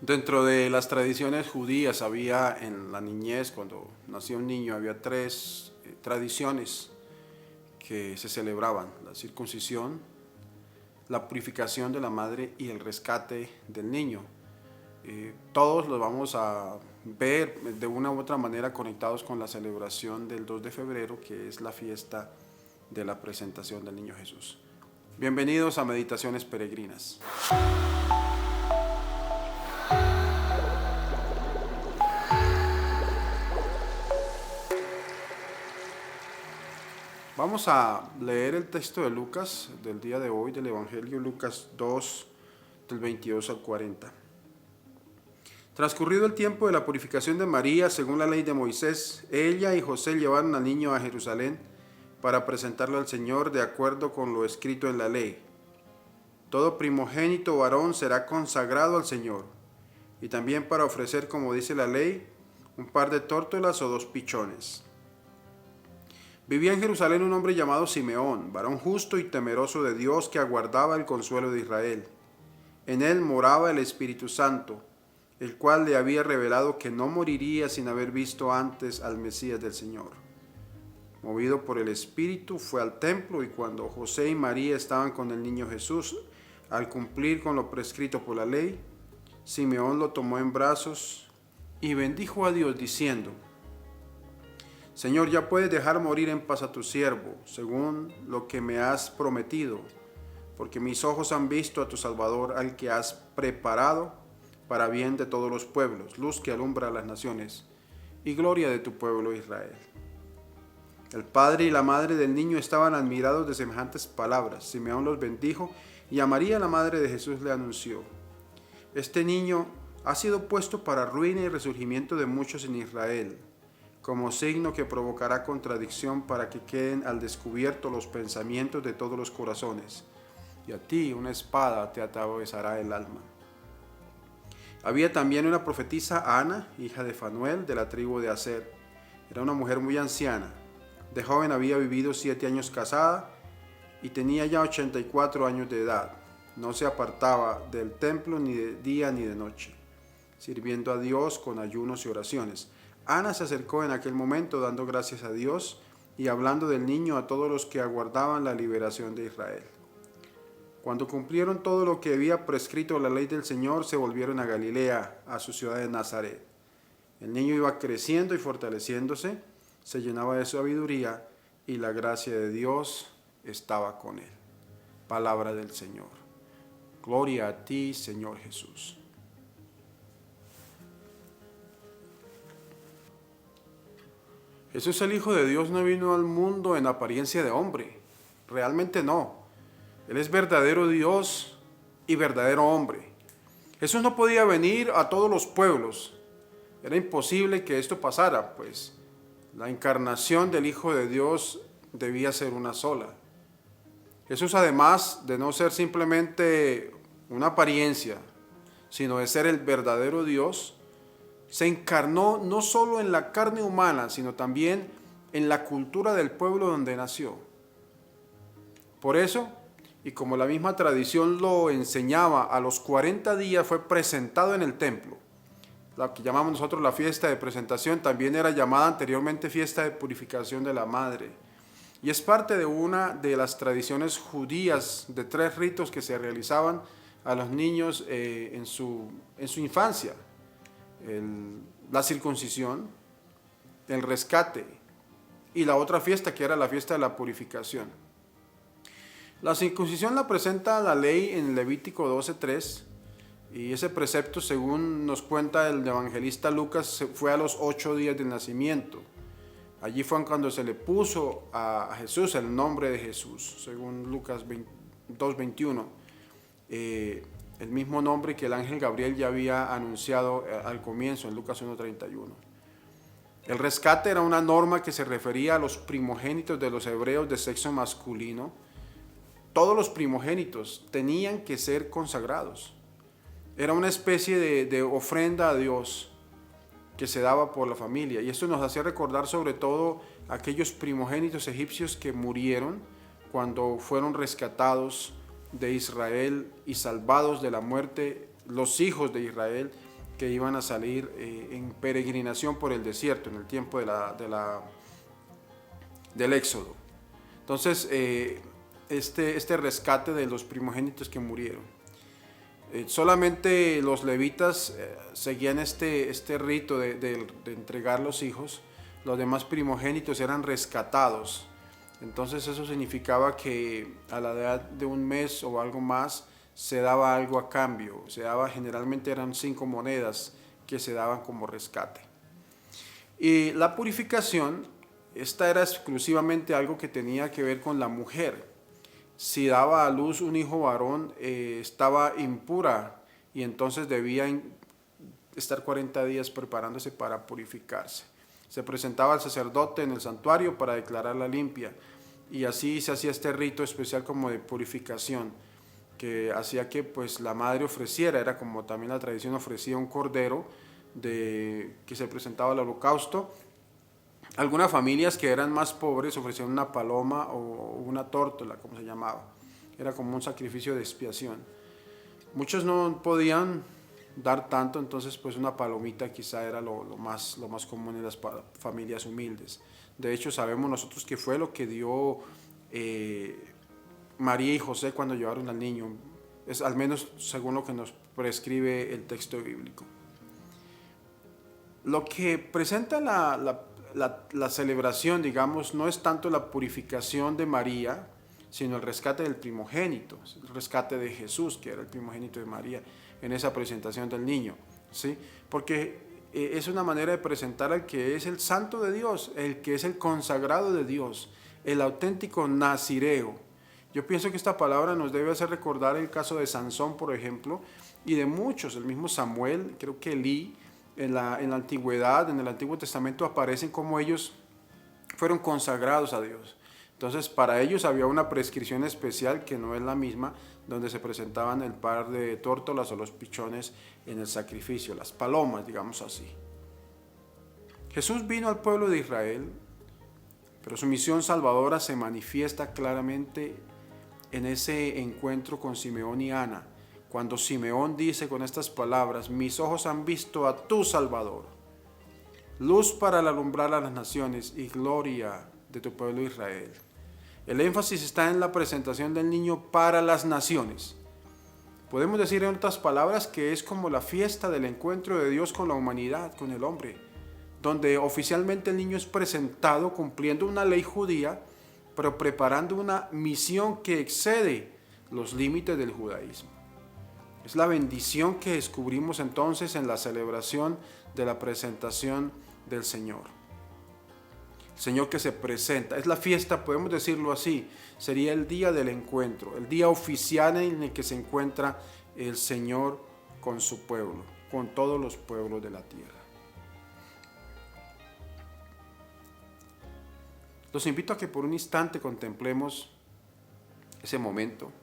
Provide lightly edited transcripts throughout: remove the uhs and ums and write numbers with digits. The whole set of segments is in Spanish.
Dentro de las tradiciones judías había en la niñez, cuando nacía un niño, había tres tradiciones que se celebraban: la circuncisión, la purificación de la madre y el rescate del niño. Todos los vamos a ver de una u otra manera conectados con la celebración del 2 de febrero, que es la fiesta de la presentación del niño Jesús. Bienvenidos a Meditaciones Peregrinas. Vamos a leer el texto de Lucas del día de hoy, del Evangelio, Lucas 2, del 22 al 40. Transcurrido el tiempo de la purificación de María, según la ley de Moisés, ella y José llevaron al niño a Jerusalén para presentarlo al Señor de acuerdo con lo escrito en la ley. Todo primogénito varón será consagrado al Señor, y también para ofrecer, como dice la ley, un par de tórtolas o 2 pichones. Vivía en Jerusalén un hombre llamado Simeón, varón justo y temeroso de Dios, que aguardaba el consuelo de Israel. En él moraba el Espíritu Santo, el cual le había revelado que no moriría sin haber visto antes al Mesías del Señor. Movido por el Espíritu, fue al templo, y cuando José y María estaban con el niño Jesús, al cumplir con lo prescrito por la ley, Simeón lo tomó en brazos y bendijo a Dios diciendo: Señor, ya puedes dejar morir en paz a tu siervo, según lo que me has prometido, porque mis ojos han visto a tu Salvador, al que has preparado para bien de todos los pueblos, luz que alumbra a las naciones, y gloria de tu pueblo Israel. El padre y la madre del niño estaban admirados de semejantes palabras. Simeón los bendijo, y a María, la madre de Jesús, le anunció: Este niño ha sido puesto para ruina y resurgimiento de muchos en Israel, como signo que provocará contradicción, para que queden al descubierto los pensamientos de todos los corazones, y a ti una espada te atravesará el alma. Había también una profetisa, Ana, hija de Fanuel, de la tribu de Aser. Era una mujer muy anciana. De joven había vivido 7 años casada y tenía ya 84 años de edad. No se apartaba del templo ni de día ni de noche, sirviendo a Dios con ayunos y oraciones. Ana se acercó en aquel momento, dando gracias a Dios y hablando del niño a todos los que aguardaban la liberación de Israel. Cuando cumplieron todo lo que había prescrito la ley del Señor, se volvieron a Galilea, a su ciudad de Nazaret. El niño iba creciendo y fortaleciéndose, se llenaba de sabiduría, y la gracia de Dios estaba con él. Palabra del Señor. Gloria a ti, Señor Jesús. Jesús, el Hijo de Dios, no vino al mundo en apariencia de hombre. Realmente no. Él es verdadero Dios y verdadero hombre. Jesús no podía venir a todos los pueblos. Era imposible que esto pasara, pues la encarnación del Hijo de Dios debía ser una sola. Jesús, además de no ser simplemente una apariencia, sino de ser el verdadero Dios, se encarnó no solo en la carne humana, sino también en la cultura del pueblo donde nació. Por eso, y como la misma tradición lo enseñaba, a los 40 días fue presentado en el templo. La que llamamos nosotros la fiesta de presentación también era llamada anteriormente fiesta de purificación de la madre. Y es parte de una de las tradiciones judías de 3 ritos que se realizaban a los niños en su infancia: la circuncisión, el rescate y la otra fiesta, que era la fiesta de la purificación. La circuncisión la presenta la ley en Levítico 12:3, y ese precepto, según nos cuenta el evangelista Lucas, fue a los 8 días del nacimiento. Allí fue cuando se le puso a Jesús el nombre de Jesús, según Lucas 2:21. El mismo nombre que el ángel Gabriel ya había anunciado al comienzo, en Lucas 1:31. El rescate era una norma que se refería a los primogénitos de los hebreos de sexo masculino. Todos los primogénitos tenían que ser consagrados. Era una especie de ofrenda a Dios que se daba por la familia. Y esto nos hacía recordar sobre todo aquellos primogénitos egipcios que murieron cuando fueron rescatados de Israel y salvados de la muerte los hijos de Israel que iban a salir en peregrinación por el desierto en el tiempo del Éxodo. Entonces, este rescate de los primogénitos que murieron. Solamente los levitas seguían este rito de entregar los hijos. Los demás primogénitos eran rescatados. Entonces eso significaba que a la edad de un mes o algo más se daba algo a cambio. Generalmente eran 5 monedas que se daban como rescate. Y la purificación, esta era exclusivamente algo que tenía que ver con la mujer. Si daba a luz un hijo varón, estaba impura y entonces debía estar 40 días preparándose para purificarse. Se presentaba al sacerdote en el santuario para declararla limpia, y así se hacía este rito especial como de purificación, que hacía que pues la madre ofreciera, era como también la tradición, ofrecía un cordero que se presentaba al holocausto. Algunas familias que eran más pobres ofrecían una paloma o una tórtola, como se llamaba. Era como un sacrificio de expiación. Muchos no podían dar tanto, entonces pues una palomita quizá era lo más común en las familias humildes. De hecho, sabemos nosotros que fue lo que dio María y José cuando llevaron al niño. Es al menos según lo que nos prescribe el texto bíblico. Lo que presenta la celebración, digamos, no es tanto la purificación de María, sino el rescate del primogénito, el rescate de Jesús, que era el primogénito de María, en esa presentación del niño, ¿sí? Porque es una manera de presentar al que es el santo de Dios, el que es el consagrado de Dios, el auténtico nazireo. Yo pienso que esta palabra nos debe hacer recordar el caso de Sansón, por ejemplo, y de muchos, el mismo Samuel, creo que Elí, en la antigüedad, en el Antiguo Testamento, aparecen como ellos fueron consagrados a Dios. Entonces, para ellos había una prescripción especial que no es la misma, donde se presentaban el par de tórtolas o los pichones en el sacrificio, las palomas, digamos así. Jesús vino al pueblo de Israel, pero su misión salvadora se manifiesta claramente en ese encuentro con Simeón y Ana, cuando Simeón dice con estas palabras: mis ojos han visto a tu Salvador, luz para alumbrar a las naciones y gloria de tu pueblo Israel. El énfasis está en la presentación del niño para las naciones. Podemos decir en otras palabras que es como la fiesta del encuentro de Dios con la humanidad, con el hombre, donde oficialmente el niño es presentado cumpliendo una ley judía, pero preparando una misión que excede los límites del judaísmo. Es la bendición que descubrimos entonces en la celebración de la presentación del Señor. El Señor que se presenta, es la fiesta, podemos decirlo así, sería el día del encuentro, el día oficial en el que se encuentra el Señor con su pueblo, con todos los pueblos de la tierra. Los invito a que por un instante contemplemos ese momento.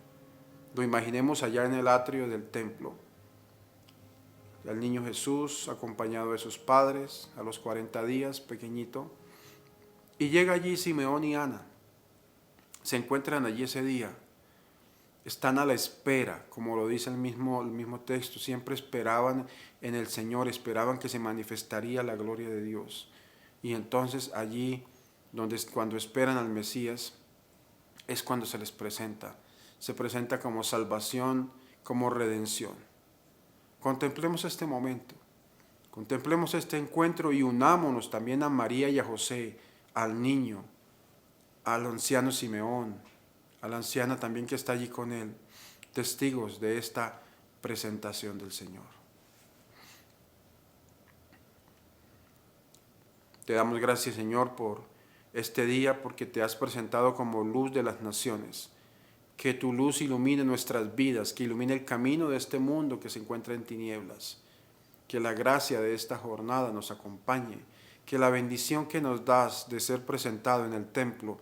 Lo imaginemos allá en el atrio del templo. El niño Jesús acompañado de sus padres a los 40 días, pequeñito. Y llega allí Simeón y Ana. Se encuentran allí ese día. Están a la espera, como lo dice el mismo texto. Siempre esperaban en el Señor, esperaban que se manifestaría la gloria de Dios. Y entonces allí, cuando esperan al Mesías, es cuando se les presenta. Se presenta como salvación, como redención. Contemplemos este momento, contemplemos este encuentro y unámonos también a María y a José, al niño, al anciano Simeón, a la anciana también que está allí con él, testigos de esta presentación del Señor. Te damos gracias, Señor, por este día, porque te has presentado como luz de las naciones. Que tu luz ilumine nuestras vidas, que ilumine el camino de este mundo que se encuentra en tinieblas. Que la gracia de esta jornada nos acompañe. Que la bendición que nos das de ser presentado en el templo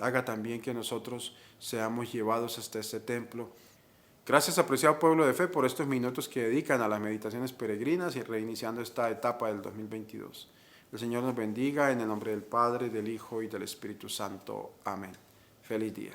haga también que nosotros seamos llevados hasta este templo. Gracias, apreciado pueblo de fe, por estos minutos que dedican a las meditaciones peregrinas y reiniciando esta etapa del 2022. El Señor nos bendiga en el nombre del Padre, del Hijo y del Espíritu Santo. Amén. Feliz día.